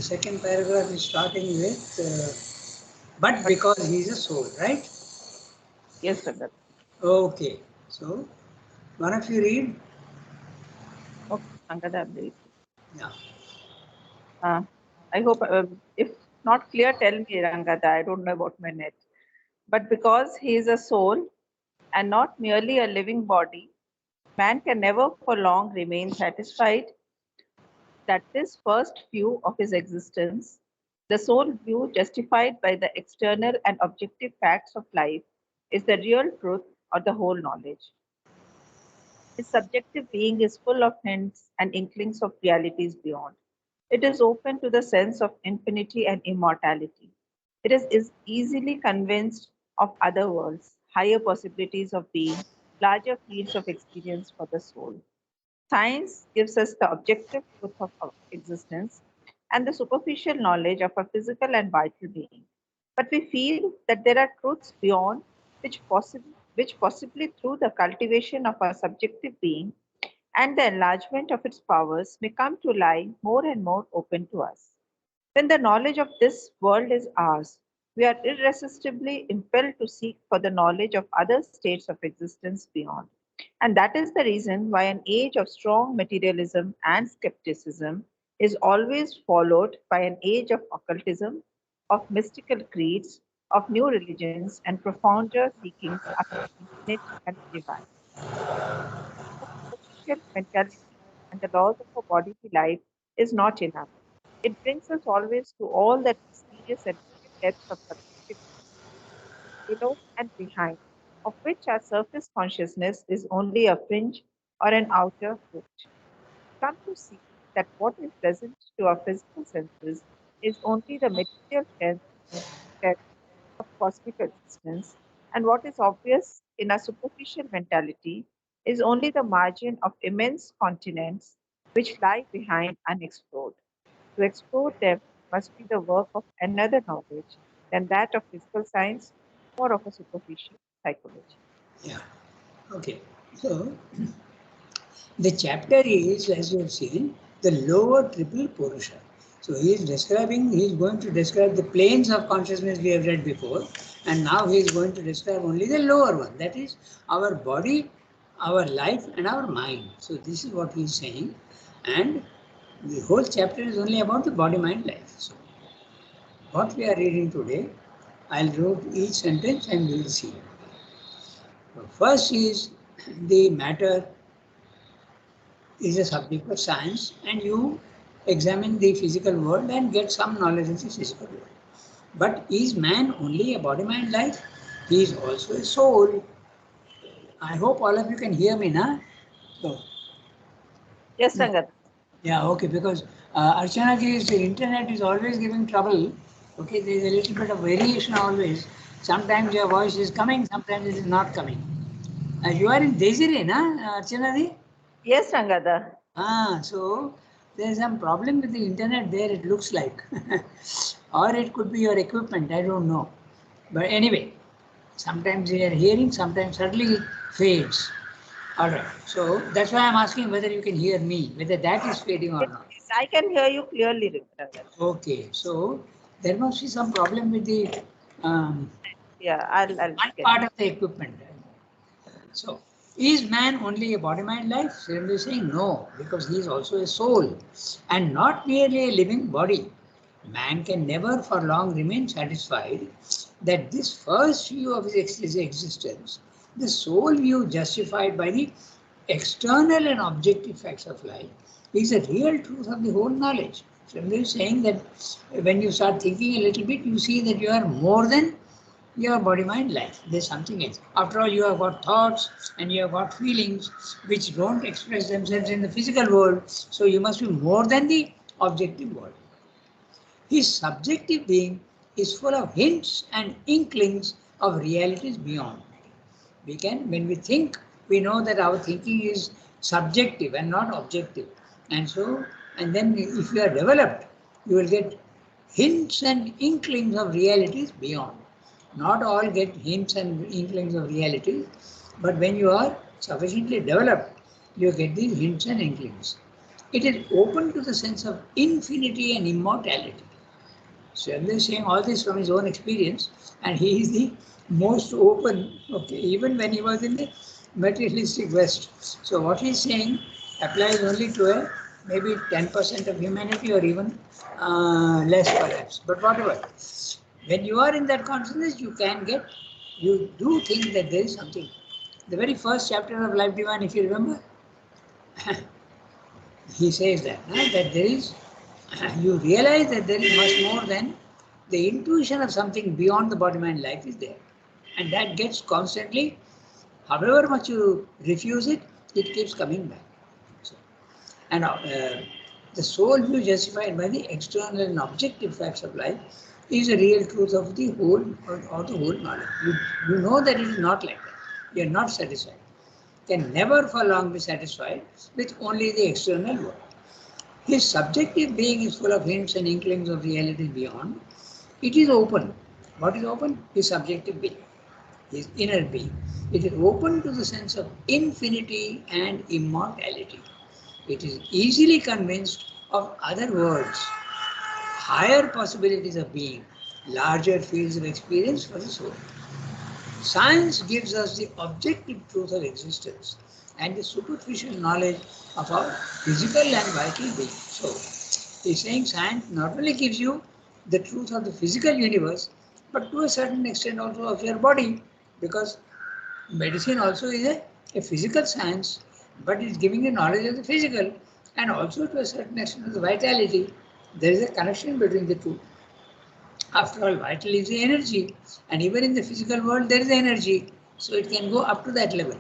second paragraph is starting with, but because he is a soul, right? Yes, Rangada. Okay. So, one of you read? Okay, Rangada, I'm ready. Yeah. I hope, if not clear, tell me, Rangada. I don't know about my net. But because he is a soul and not merely a living body, man can never for long remain satisfied that this first view of his existence, the sole view justified by the external and objective facts of life, is the real truth or the whole knowledge. His subjective being is full of hints and inklings of realities beyond. It is open to the sense of infinity and immortality. Is easily convinced of other worlds, higher possibilities of being, larger fields of experience for the soul. Science gives us the objective truth of our existence and the superficial knowledge of our physical and vital being. But we feel that there are truths beyond which possibly through the cultivation of our subjective being and the enlargement of its powers may come to lie more and more open to us. When the knowledge of this world is ours, we are irresistibly impelled to seek for the knowledge of other states of existence beyond. And that is the reason why an age of strong materialism and skepticism is always followed by an age of occultism, of mystical creeds, of new religions, and profounder seekings after the infinite and the divine. Superficial mentality and the laws of a bodily life is not enough. It brings us always to all that mysterious and hidden depths of subjective below and behind, of which our surface consciousness is only a fringe or an outer fringe. Come to see that what is present to our physical senses is only the material tenth of cosmic existence, and what is obvious in our superficial mentality is only the margin of immense continents which lie behind unexplored. To explore them must be the work of another knowledge than that of physical science or of a superficial psychology. Yeah. Okay. So, the chapter is, as you have seen, the lower triple Purusha. So he is going to describe the planes of consciousness we have read before, and now he is going to describe only the lower one, that is our body, our life, and our mind. So this is what he is saying, and the whole chapter is only about the body, mind, life. So what we are reading today, I'll read each sentence and we will see. So first is the matter is a subject of science, and you examine the physical world and get some knowledge of the physical world. But is man only a body, mind, life? He is also a soul. I hope all of you can hear me, na? So, Yes, Sangat. yeah, okay, because Archana ji's internet is always giving trouble. Okay, there is a little bit of variation always. Sometimes your voice is coming, sometimes it is not coming. You are in Desiree, na, Archana ji? Yes, Rangada. So there's some problem with the internet there, it looks like. Or it could be your equipment, I don't know. But anyway, sometimes we are hearing, sometimes suddenly it fades. Alright, so that's why I'm asking whether you can hear me, whether that is fading or Yes, not. yes, I can hear you clearly, Rangada. Okay, so there must be some problem with the Yeah, I'll one get. part of the equipment. So, is man only a body, mind, life? Srimbi is saying no, because he is also a soul and not merely a living body. Man can never for long remain satisfied that this first view of his existence, the sole view justified by the external and objective facts of life, is the real truth of the whole knowledge. Srimbi is saying that when you start thinking a little bit, you see that you are more than your body, mind, life. There's something else. After all, you have got thoughts and you have got feelings which don't express themselves in the physical world. So you must be more than the objective world. His subjective being is full of hints and inklings of realities beyond. When we think, we know that our thinking is subjective and not objective. And then if you are developed, you will get hints and inklings of realities beyond. Not all get hints and inklings of realities, but when you are sufficiently developed, you get these hints and inklings. It is open to the sense of infinity and immortality. So Sri is saying all this from his own experience, and he is the most open, okay, even when he was in the materialistic West. So what he's saying applies only to a maybe 10% of humanity or even less perhaps, but whatever. When you are in that consciousness, you do think that there is something. The very first chapter of Life Divine, if you remember, he says that, that there is, you realize that there is much more than the intuition of something beyond the body mind life is there. And that gets constantly, however much you refuse it, it keeps coming back. So, and the sole view justified by the external and objective facts of life is the real truth of the whole or the whole knowledge. You know that it is not like that. You are not satisfied. Can never for long be satisfied with only the external world. His subjective being is full of hints and inklings of reality beyond. It is open. What is open? His subjective being, his inner being. It is open to the sense of infinity and immortality. It is easily convinced of other worlds, higher possibilities of being, larger fields of experience for the soul. Science gives us the objective truth of existence and the superficial knowledge of our physical and vital being. So, he's saying science not only gives you the truth of the physical universe, but to a certain extent also of your body, because medicine also is a physical science, but it's giving you knowledge of the physical and also to a certain extent of the vitality. There is a connection between the two. After all, vital is the energy, and even in the physical world, there is energy, so it can go up to that level.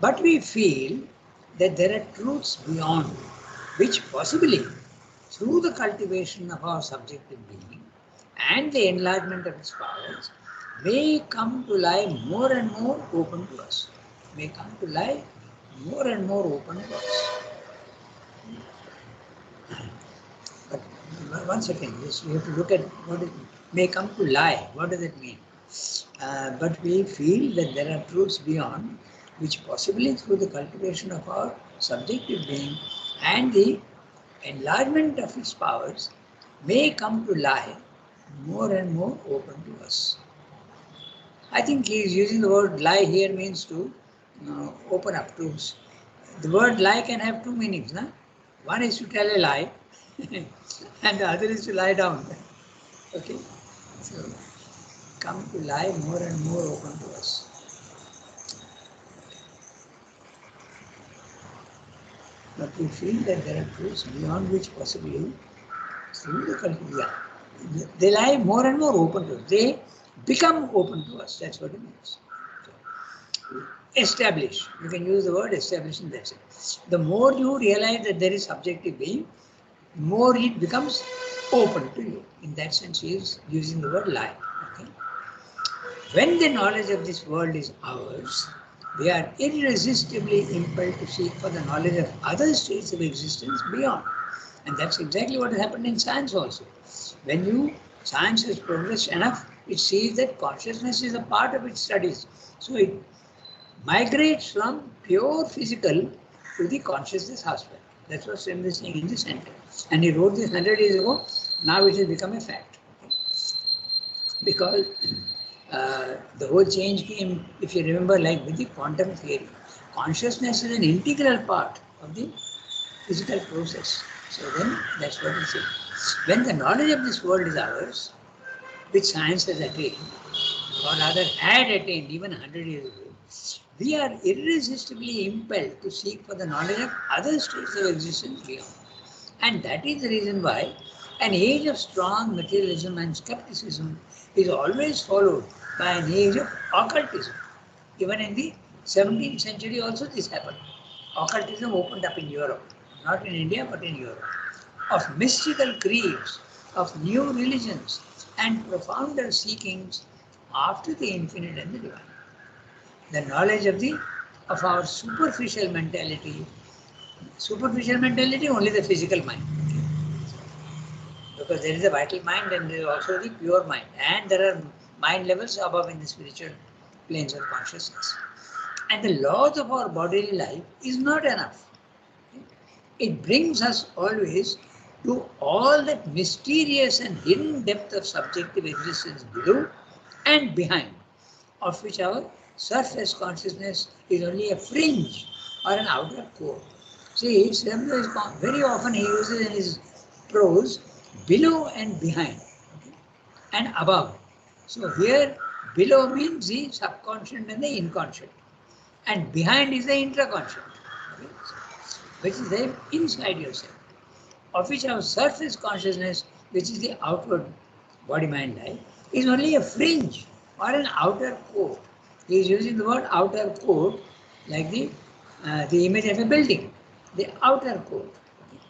But we feel that there are truths beyond, which possibly, through the cultivation of our subjective being and the enlargement of its powers, may come to lie more and more open to us. May come to lie more and more open to us. But one second, you have to look at what it may come to lie. What does it mean? But we feel that there are truths beyond, which possibly through the cultivation of our subjective being and the enlargement of its powers may come to lie more and more open to us. I think he is using the word lie here means to open up to. The word lie can have two meanings. Na? One is to tell a lie and the other is to lie down. Okay, so come to lie more and more open to us. But we feel that there are truths beyond which possibly through the cultivation, they lie more and more open to us. They become open to us. That's what it means. So, establish. You can use the word establish in that sense. The more you realize that there is subjective being, more it becomes open to you. In that sense, he is using the word lie. Okay? When the knowledge of this world is ours, we are irresistibly impelled to seek for the knowledge of other states of existence beyond. And that's exactly what has happened in science also. When science has progressed enough, it sees that consciousness is a part of its studies. So it migrates from pure physical to the consciousness aspect. That's what Sri is saying in the center. And he wrote this 100 years ago. Now it has become a fact. Because the whole change came, if you remember, like with the quantum theory. Consciousness is an integral part of the physical process. So then that's what he said. When the knowledge of this world is ours, which science has attained, or rather had attained even 100 years ago, we are irresistibly impelled to seek for the knowledge of other states of existence beyond. And that is the reason why an age of strong materialism and skepticism is always followed by an age of occultism. Even in the 17th century also this happened. Occultism opened up in Europe, not in India but in Europe, of mystical creeds, of new religions and profounder seekings after the infinite and the divine. The knowledge of our superficial mentality only the physical mind. Because there is a vital mind and there is also the pure mind. And there are mind levels above in the spiritual planes of consciousness. And the laws of our bodily life is not enough. it brings us always to all that mysterious and hidden depth of subjective existence below and behind, of which our surface consciousness is only a fringe or an outer core. See, Sremdo is very often he uses in his prose below and behind, okay, and above. So here below means the subconscious and the inconscient, and behind is the intraconscient, okay, which is there inside yourself, of which our surface consciousness, which is the outward body mind life, is only a fringe or an outer coat. He is using the word outer coat like the image of a building, the outer coat,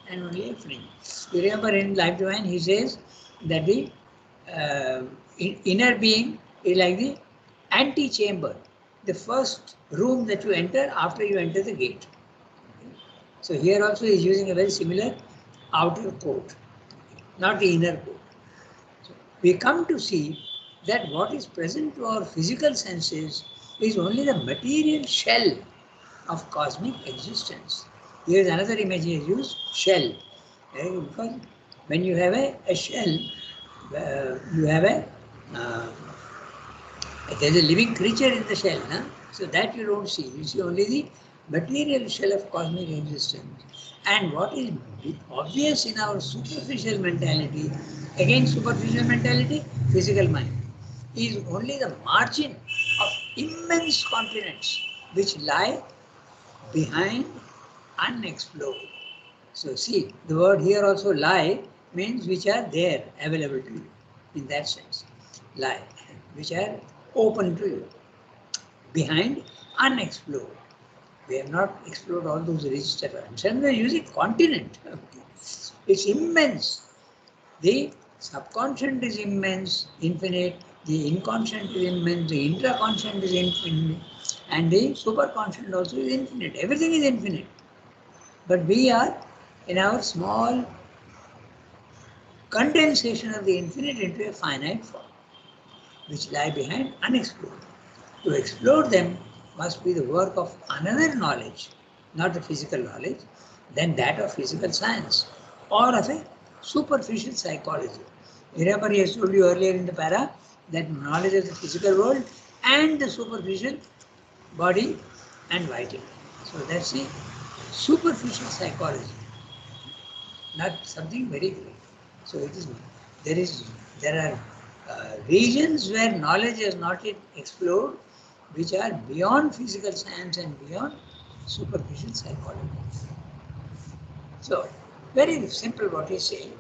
and only a fringe. You remember in Life Divine, he says that the inner being is like the antechamber, the first room that you enter after you enter the gate. So here also he is using a very similar outer coat, not the inner coat. So we come to see that what is present to our physical senses is only the material shell of cosmic existence. Here is another image he has used, shell. Because when you have a shell, you have there's a living creature in the shell, huh? So that you don't see. You see only the material shell of cosmic existence. And what is obvious in our superficial mentality, again superficial mentality, physical mind, is only the margin of immense continents which lie behind unexplored. So see, the word here also lie means which are there, available to you, in that sense. Lie, which are open to you, behind unexplored. We have not explored all those registrars. And we are using continent. It's immense. The subconscious is immense, infinite. The inconscient is immense. The intraconscient is infinite. And the superconscient also is infinite. Everything is infinite. But we are in our small condensation of the infinite into a finite form, which lie behind unexplored. To explore them must be the work of another knowledge, not the physical knowledge, than that of physical science or of a superficial psychology. Remember, he has told you earlier in the para that knowledge of the physical world and the superficial body and vital. So that's the superficial psychology, not something very great. So it is there are regions where knowledge has not yet explored, which are beyond physical science and beyond superficial psychology. So very simple what he's saying.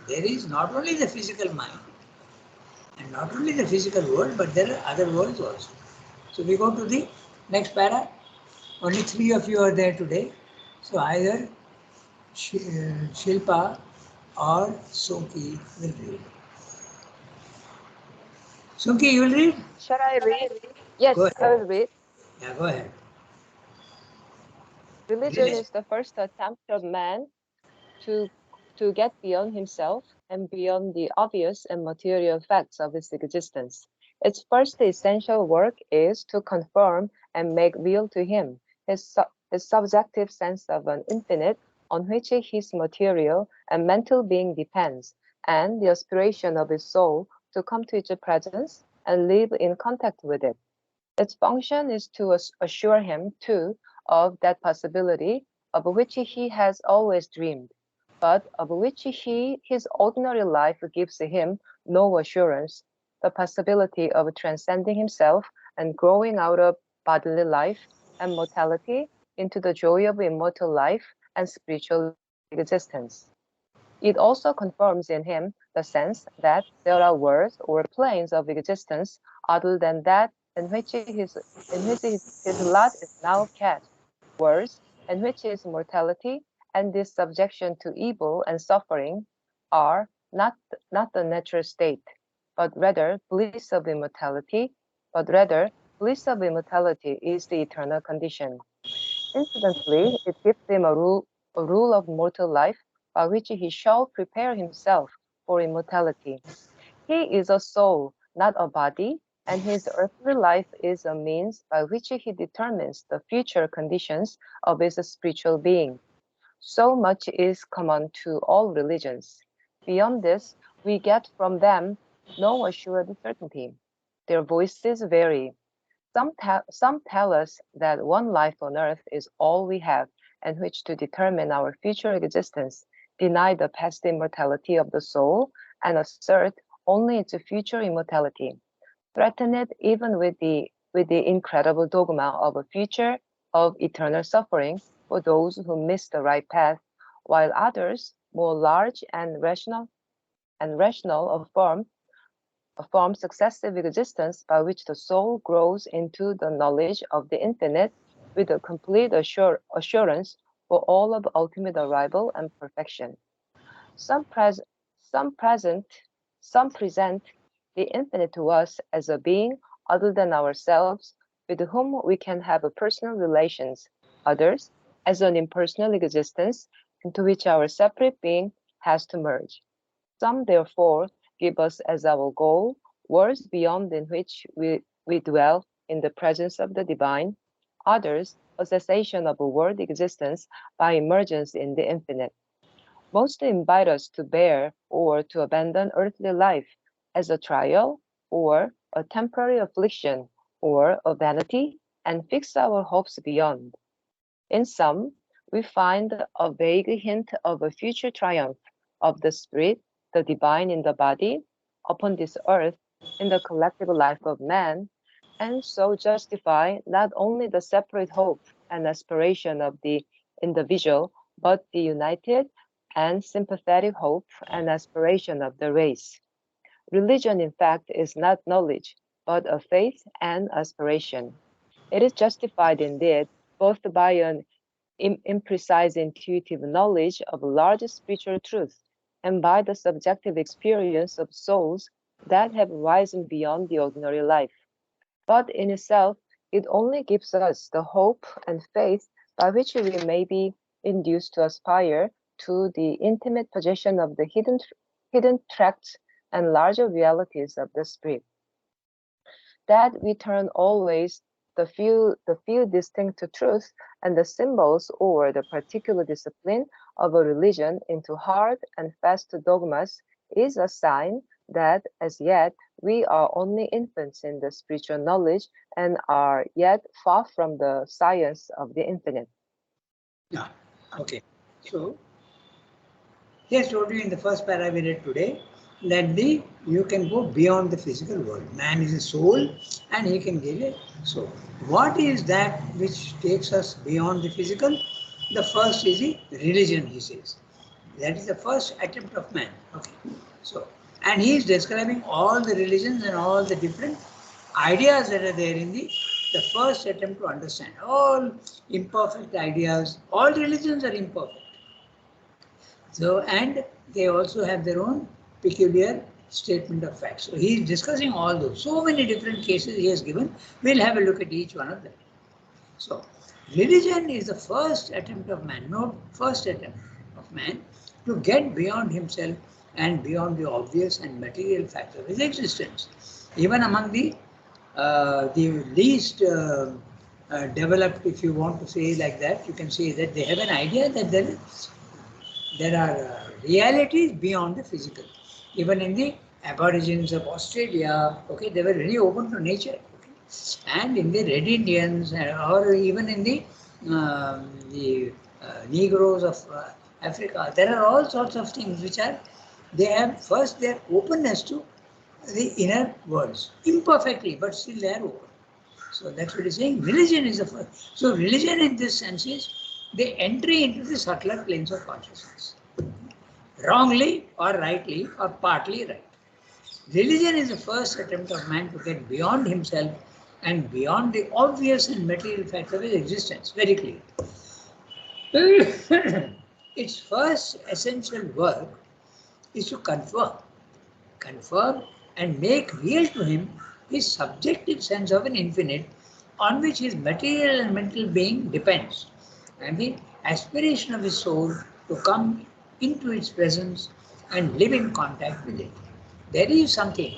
There is not only the physical mind and not only the physical world, but there are other worlds also. So we go to the next para. Only 3 of you are there today. So either Shilpa or Soki will read. Soki, you will read? Shall I read? Yes, Go I ahead. will read. Yeah, go ahead. Religion is the first attempt of man to get beyond himself and beyond the obvious and material facts of his existence. Its first essential work is to confirm and make real to him his subjective sense of an infinite on which his material and mental being depends, and the aspiration of his soul to come to its presence and live in contact with it. Its function is to assure him, too, of that possibility of which he has always dreamed, but of which his ordinary life gives him no assurance, the possibility of transcending himself and growing out of bodily life and mortality into the joy of immortal life and spiritual existence. It also confirms in him the sense that there are worlds or planes of existence other than that in which his lot is now cast, worlds in which his mortality and this subjection to evil and suffering are not the natural state, but rather bliss of immortality, is the eternal condition. Incidentally, it gives him a rule of mortal life by which he shall prepare himself for immortality. He is a soul, not a body, and his earthly life is a means by which he determines the future conditions of his spiritual being. So much is common to all religions. Beyond this, we get from them no assured certainty. Their voices vary. Some tell us that one life on earth is all we have and which to determine our future existence, deny the past immortality of the soul, and assert only its future immortality. Threaten it even with the incredible dogma of a future of eternal suffering for those who miss the right path, while others, more large and rational, affirm successive existence by which the soul grows into the knowledge of the infinite with a complete assurance for all of ultimate arrival and perfection. Some, pres- some present, some present the infinite to us as a being other than ourselves with whom we can have a personal relations, others as an impersonal existence into which our separate being has to merge. Some, therefore, give us as our goal worlds beyond in which we dwell in the presence of the divine, others, a cessation of a world existence by emergence in the infinite. Most invite us to bear or to abandon earthly life as a trial or a temporary affliction or a vanity and fix our hopes beyond. In some, we find a vague hint of a future triumph of the spirit, the divine in the body, upon this earth, in the collective life of man, and so justify not only the separate hope and aspiration of the individual, but the united and sympathetic hope and aspiration of the race. Religion, in fact, is not knowledge, but a faith and aspiration. It is justified indeed both by an imprecise intuitive knowledge of large spiritual truth and by the subjective experience of souls that have risen beyond the ordinary life. But in itself, it only gives us the hope and faith by which we may be induced to aspire to the intimate possession of the hidden tracts and larger realities of the spirit. That we turn always the few distinct truths and the symbols or the particular discipline of a religion into hard and fast dogmas is a sign that as yet we are only infants in the spiritual knowledge and are yet far from the science of the infinite. Yeah. Okay. So, he has told you in the first paragraph we read today that you can go beyond the physical world. Man is a soul and he can give a soul. What is that which takes us beyond the physical? The first is the religion, he says. That is the first attempt of man. Okay. So, and he is describing all the religions and all the different ideas that are there in the first attempt to understand. All imperfect ideas, all religions are imperfect. So, and they also have their own peculiar statement of facts. So, he is discussing all those. So many different cases he has given. We'll have a look at each one of them. So, religion is the first attempt of man, not first attempt of man to get beyond himself and beyond the obvious and material facts of his existence. Even among the least developed, if you want to say like that, you can say that they have an idea that there are realities beyond the physical. Even in the aborigines of Australia, okay, they were very open to nature. Okay? And in the Red Indians, or even in the Negroes of Africa, there are all sorts of things which are, they have first their openness to the inner worlds, imperfectly, but still they are open. So that's what he's saying. Religion is the first. So religion in this sense is the entry into the subtler planes of consciousness. Wrongly or rightly or partly right. Religion is the first attempt of man to get beyond himself and beyond the obvious and material facts of his existence. Very clear. Its first essential work is to confirm and make real to him his subjective sense of an infinite on which his material and mental being depends, and the aspiration of his soul to come into its presence and live in contact with it. There is something,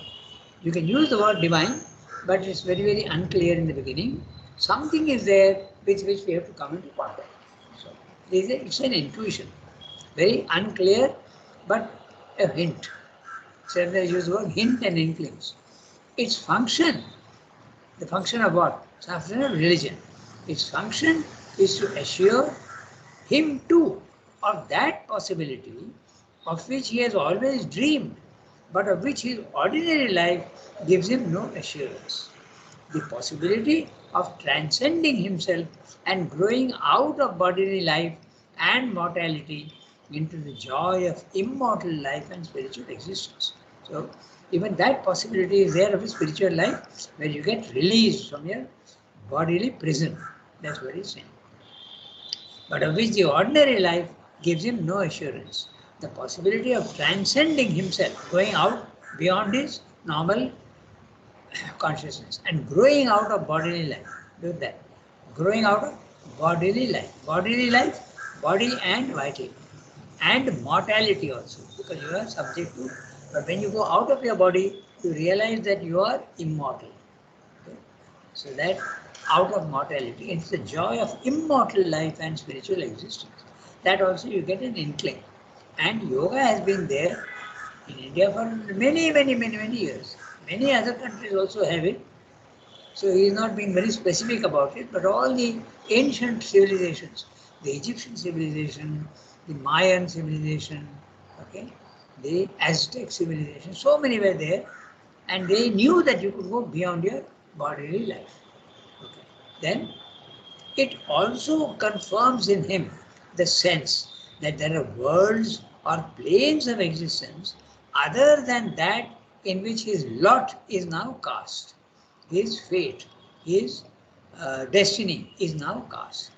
you can use the word divine, but it's very, very unclear in the beginning. Something is there with which we have to come into contact. So, It's an intuition, very unclear, but a hint. Certainly use the word hint and inklings. Its function, the function of what? It's a function of religion. Its function is to assure him too of that possibility of which he has always dreamed, but of which his ordinary life gives him no assurance. The possibility of transcending himself and growing out of bodily life and mortality into the joy of immortal life and spiritual existence. So, even that possibility is there of a spiritual life where you get released from your bodily prison. That's what he's saying. But of which the ordinary life gives him no assurance. The possibility of transcending himself, going out beyond his normal consciousness and growing out of bodily life. Do that. Growing out of bodily life. Bodily life, body and vital. And mortality also, because you are subject to. But when you go out of your body, you realize that you are immortal. Okay? So that out of mortality, it's the joy of immortal life and spiritual existence. That also you get an inkling. And yoga has been there in India for many years. Many other countries also have it. So he is not being very specific about it, but all the ancient civilizations, the Egyptian civilization, the Mayan civilization, okay, the Aztec civilization, so many were there, and they knew that you could go beyond your bodily life. Okay. Then it also confirms in him the sense that there are worlds or planes of existence other than that in which his lot is now cast. His fate, his destiny is now cast.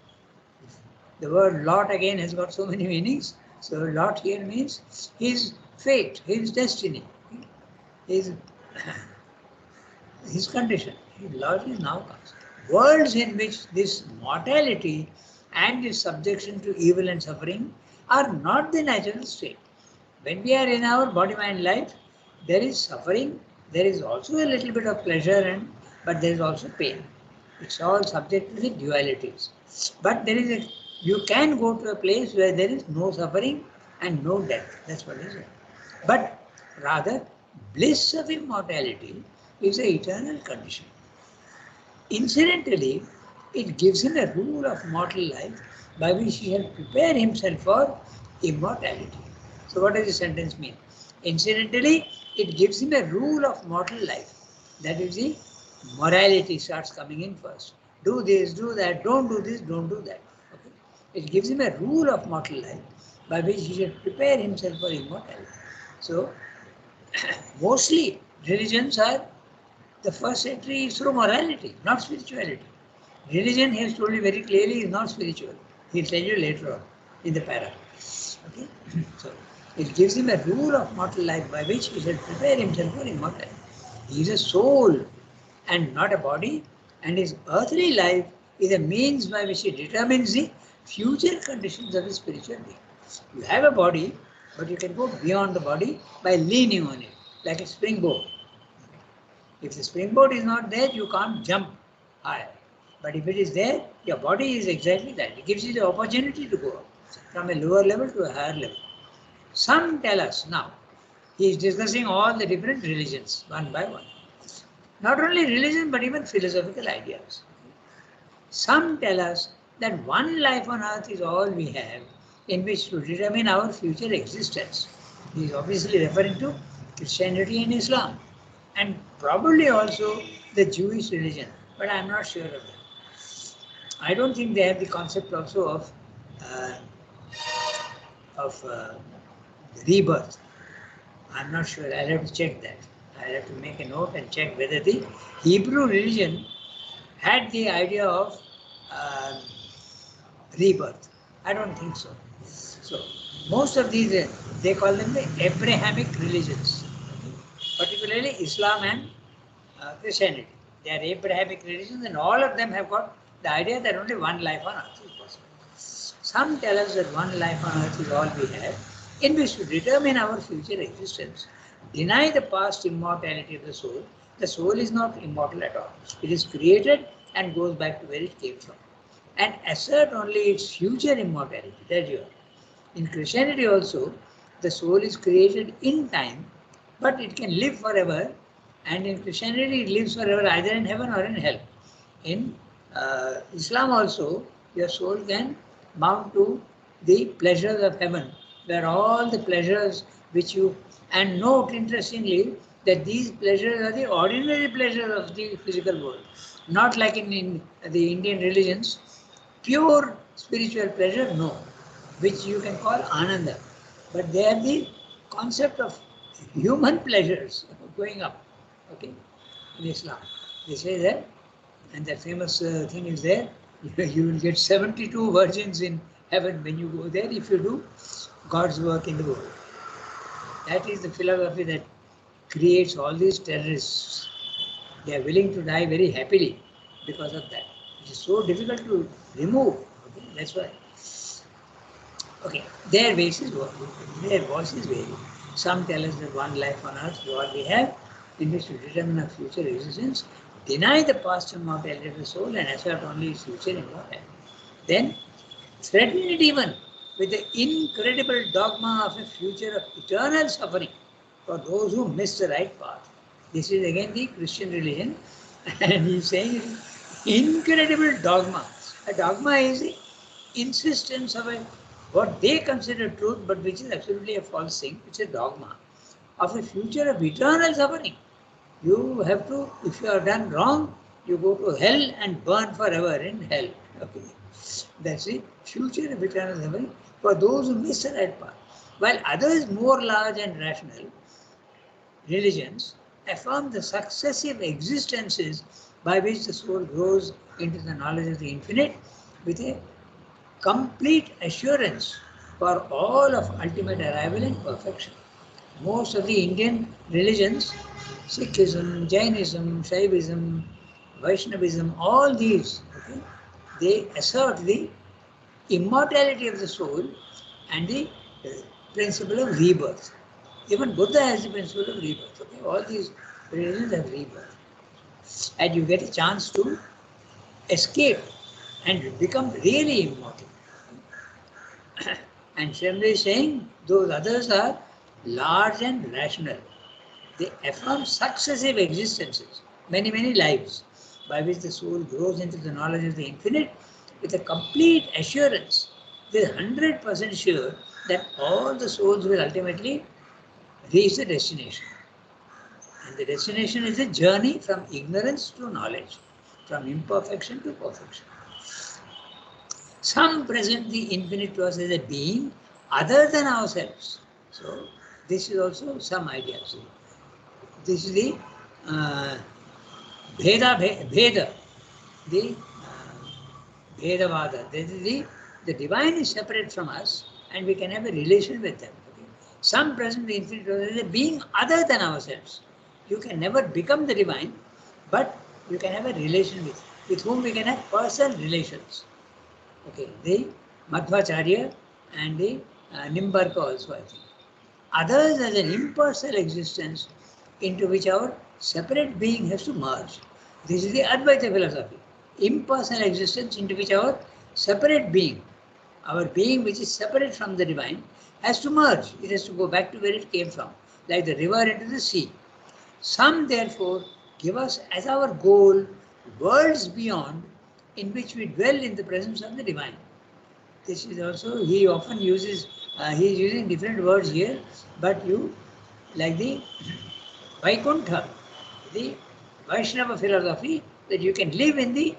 The word lot again has got so many meanings. So lot here means his fate, his destiny, his condition. His lot is now cast. Worlds in which this mortality and this subjection to evil and suffering are not the natural state. When we are in our body-mind life, there is suffering, there is also a little bit of pleasure, but there is also pain. It's all subject to the dualities. But there is you can go to a place where there is no suffering and no death. That's what it is. But rather, bliss of immortality is an eternal condition. Incidentally, it gives him a rule of mortal life by which he shall prepare himself for immortality. So what does the sentence mean? Incidentally, it gives him a rule of mortal life. That is, the morality starts coming in first. Do this, do that, don't do this, don't do that. Okay? It gives him a rule of mortal life by which he should prepare himself for immortality. So, mostly religions are, the first entry is through morality, not spirituality. Religion, he has told you very clearly, is not spiritual. He'll tell you later on in the para. Okay? So, it gives him a rule of mortal life by which he shall prepare himself for immortality. He is a soul and not a body, and his earthly life is a means by which he determines the future conditions of his spiritual being. You have a body, but you can go beyond the body by leaning on it, like a springboard. If the springboard is not there, you can't jump higher. But if it is there, your body is exactly that. It gives you the opportunity to go up from a lower level to a higher level. Some tell us now, he is discussing all the different religions one by one. Not only religion, but even philosophical ideas. Some tell us that one life on earth is all we have in which to determine our future existence. He is obviously referring to Christianity and Islam, and probably also the Jewish religion, but I am not sure of that. I don't think they have the concept also of rebirth. I'm not sure. I'll have to check that. I'll have to make a note and check whether the Hebrew religion had the idea of rebirth. I don't think so. So most of these, they call them the Abrahamic religions, particularly Islam and Christianity. They are Abrahamic religions, and all of them have got the idea that only one life on earth is possible. Some tell us that one life on earth is all we have, in which to determine our future existence, deny the past immortality of the soul. The soul is not immortal at all. It is created and goes back to where it came from. and assert only its future immortality. That's your. In Christianity also, the soul is created in time, but it can live forever. And in Christianity, it lives forever either in heaven or in hell. In Islam also, your soul can mount to the pleasures of heaven, where all the pleasures which you, and note interestingly that these pleasures are the ordinary pleasures of the physical world, not like in the Indian religions, pure spiritual pleasure, no, which you can call ananda, but they have the concept of human pleasures going up, okay, in Islam. They say that, and that famous thing is there, you will get 72 virgins in heaven when you go there if you do God's work in the world. That is the philosophy that creates all these terrorists. They are willing to die very happily because of that. It is so difficult to remove. Okay? That's why. Okay, their voices vary. Some tell us that one life on earth is all we have, in which to determine our future existence, deny the past immortality of the soul and assert only its future immortality. Then threaten it even with the incredible dogma of a future of eternal suffering for those who miss the right path. This is again the Christian religion, and he's saying incredible dogma. A dogma is the insistence of what they consider truth, but which is absolutely a false thing. It's a dogma of a future of eternal suffering. You have to, if you have done wrong, you go to hell and burn forever in hell. Okay. That's the future of eternal suffering for those who miss the right path. While others, more large and rational religions, affirm the successive existences by which the soul grows into the knowledge of the infinite with a complete assurance for all of ultimate arrival and perfection. Most of the Indian religions, Sikhism, Jainism, Shaivism, Vaishnavism, all these, okay, they assert the immortality of the soul and the principle of rebirth. Even Buddha has the principle of rebirth. Okay? All these religions have rebirth. And you get a chance to escape and become really immortal. And Srimli is saying those others are large and rational. They affirm successive existences, many, many lives, by which the soul grows into the knowledge of the infinite with a complete assurance. They are 100% sure that all the souls will ultimately reach the destination. And the destination is a journey from ignorance to knowledge, from imperfection to perfection. Some present the infinite to us as a being other than ourselves. So this is also some idea. So this is the Bheda, the Bhedavada. This is the divine is separate from us and we can have a relation with them. Okay? Some present the infinite to us as a being other than ourselves. You can never become the divine, but you can have a relation with whom we can have personal relations. Okay, the Madhvacharya and the Nimbarka also, I think. Others as an impersonal existence into which our separate being has to merge. This is the Advaita philosophy. Impersonal existence into which our separate being, our being which is separate from the divine, has to merge. It has to go back to where it came from, like the river into the sea. Some, therefore, give us as our goal worlds beyond in which we dwell in the presence of the divine. This is also, he often uses, he is using different words here, but you, like the Vaikuntha, the Vaishnava philosophy, that you can live in the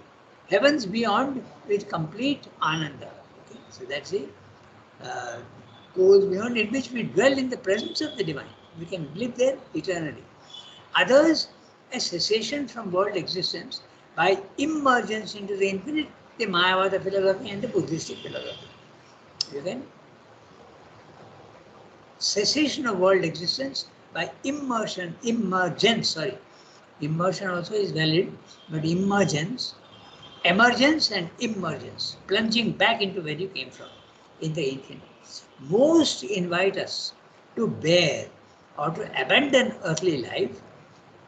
heavens beyond with complete ananda. Okay? So that's it. Goes beyond in which we dwell in the presence of the divine. We can live there eternally. Others, a cessation from world existence by emergence into the infinite, the Mayavada philosophy and the Buddhistic philosophy. You can cessation of world existence by emergence, Immersion also is valid, but emergence and emergence, plunging back into where you came from, in the infinite. Most invite us to bear or to abandon earthly life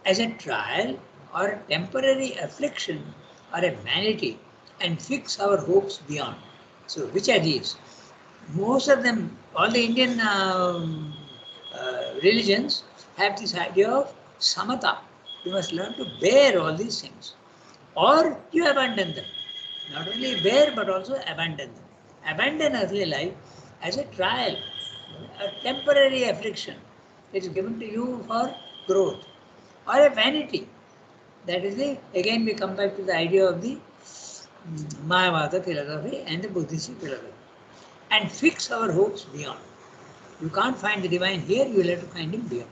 as a trial or a temporary affliction or a vanity and fix our hopes beyond. So, which are these? Most of them, all the Indian religions have this idea of samatha. You must learn to bear all these things, or you abandon them. Not only bear, but also abandon them. Abandon earthly life as a trial, a temporary affliction. It is given to you for growth, or a vanity. That is the, again we come back to the idea of the Mayavada philosophy and the Buddhist philosophy. And fix our hopes beyond. You can't find the divine here, you will have to find him beyond.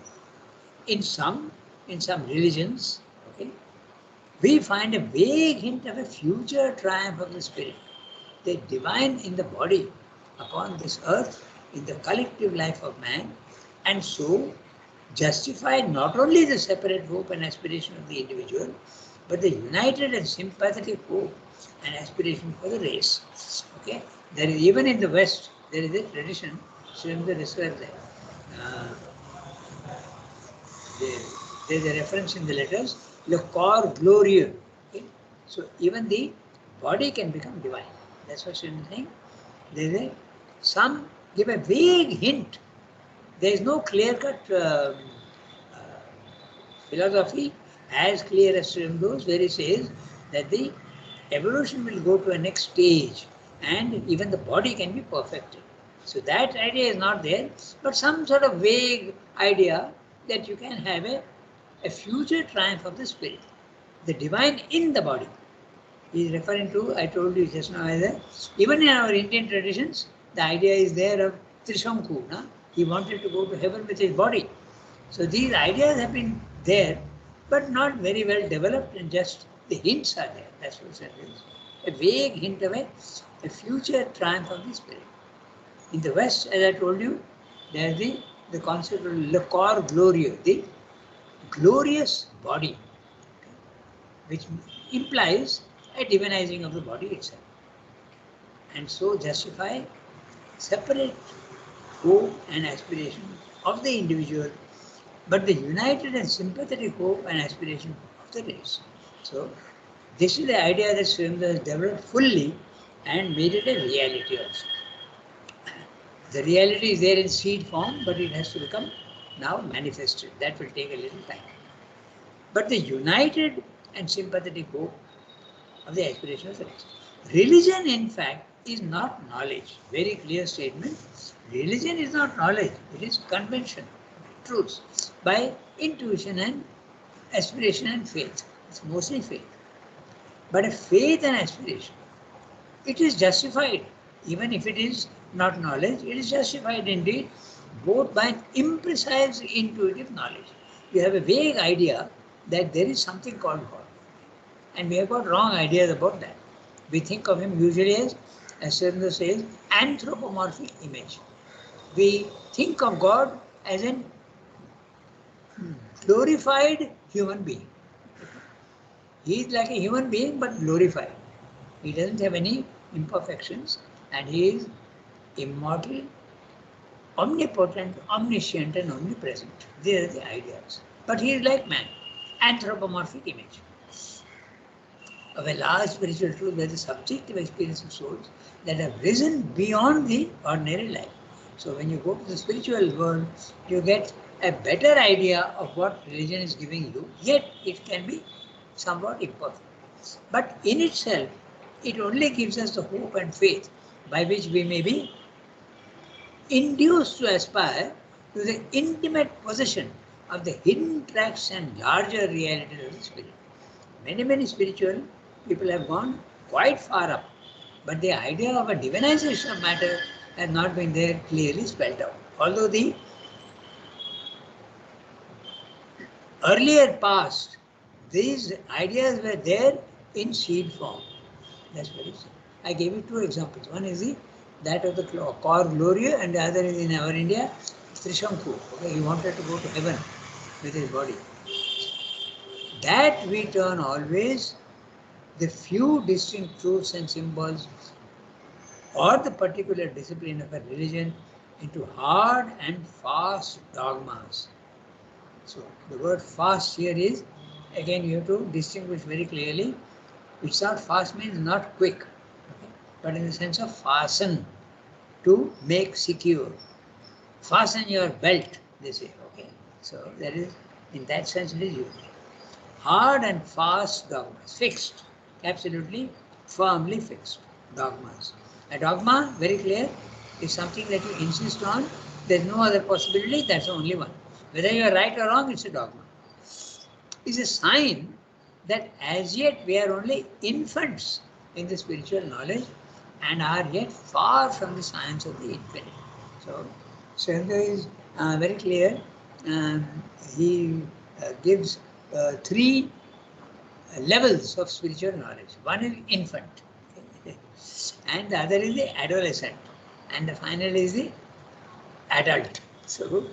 In some religions, okay, we find a vague hint of a future triumph of the spirit, the divine in the body upon this earth, in the collective life of man, and so justify not only the separate hope and aspiration of the individual, but the united and sympathetic hope and aspiration for the race. Okay, there is, even in the West, there is a tradition. Srimad describes that. There is a reference in the letters, le corps glorieux. Okay? So even the body can become divine. That's what Srimad is saying. There is some give a vague hint. There is no clear-cut philosophy as clear as Srimad goes, where he says that the evolution will go to a next stage and even the body can be perfected. So that idea is not there, but some sort of vague idea that you can have a future triumph of the spirit, the divine in the body. He is referring to, I told you just now, even in our Indian traditions, the idea is there of Trishanku. Na? He wanted to go to heaven with his body. So these ideas have been there, but not very well developed, and just the hints are there. That's what it is. A vague hint of a future triumph of the spirit. In the West, as I told you, there is the concept of le corps glorieux, the glorious body, which implies a divinizing of the body itself. And so justify separate hope and aspiration of the individual, but the united and sympathetic hope and aspiration of the race. So this is the idea that Srimad has developed fully and made it a reality also. The reality is there in seed form, but it has to become now manifested. That will take a little time. But the united and sympathetic hope of the aspiration of the race. Religion, in fact, is not knowledge. Very clear statement. Religion is not knowledge. It is convention, truths, by intuition and aspiration and faith. It's mostly faith. But a faith and aspiration, it is justified. Even if it is not knowledge, it is justified indeed, both by an imprecise intuitive knowledge. You have a vague idea that there is something called God. And we have got wrong ideas about that. We think of him usually as Sridhar says, anthropomorphic image. We think of God as an glorified human being. He is like a human being but glorified. He doesn't have any imperfections and he is immortal, omnipotent, omniscient and omnipresent. These are the ideas. But he is like man, anthropomorphic image of a large spiritual truth where the subjective experience of souls that have risen beyond the ordinary life. So when you go to the spiritual world, you get a better idea of what religion is giving you, yet it can be somewhat imperfect. But in itself, it only gives us the hope and faith by which we may be induced to aspire to the intimate possession of the hidden tracks and larger realities of the spirit. Many spiritual people have gone quite far up, but the idea of a divinization of matter has not been there clearly spelled out. Although the earlier past, these ideas were there in seed form. That's what it is. I gave you two examples. One is that of the corps glorieux, and the other is in our India, Trishanku. Okay, he wanted to go to heaven with his body. That we turn always the few distinct truths and symbols or the particular discipline of a religion into hard and fast dogmas. So the word fast here is, again you have to distinguish very clearly It's not fast means not quick, okay? But in the sense of fasten, to make secure. Fasten your belt, they say, okay? So that is, in that sense it is used. Hard and fast dogmas, fixed, absolutely firmly fixed dogmas. A dogma, very clear, is something that you insist on, there's no other possibility, that's the only one. Whether you are right or wrong, it's a dogma. It's a sign that as yet we are only infants in the spiritual knowledge and are yet far from the science of the infinite. So, Srinath is very clear. He gives three levels of spiritual knowledge. One is infant, and the other is the adolescent, and the final is the adult. So,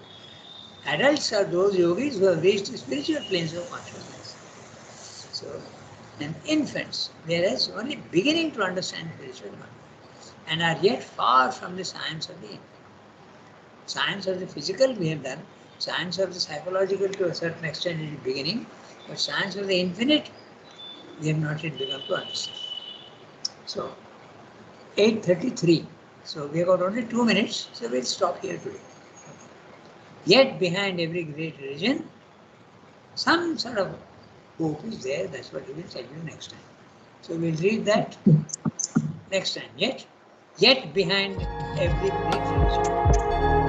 adults are those yogis who have reached the spiritual planes of consciousness. So, and infants, whereas only beginning to understand spiritual knowledge and are yet far from the science of the infinite. Science of the physical we have done, science of the psychological to a certain extent in the beginning, but science of the infinite we have not yet begun to understand. So, 8:33. So we have got only 2 minutes, so we'll stop here today. Yet behind every great religion, some sort of hope is there. That's what we will tell you next time. So we'll read that next time. Yet behind every great religion.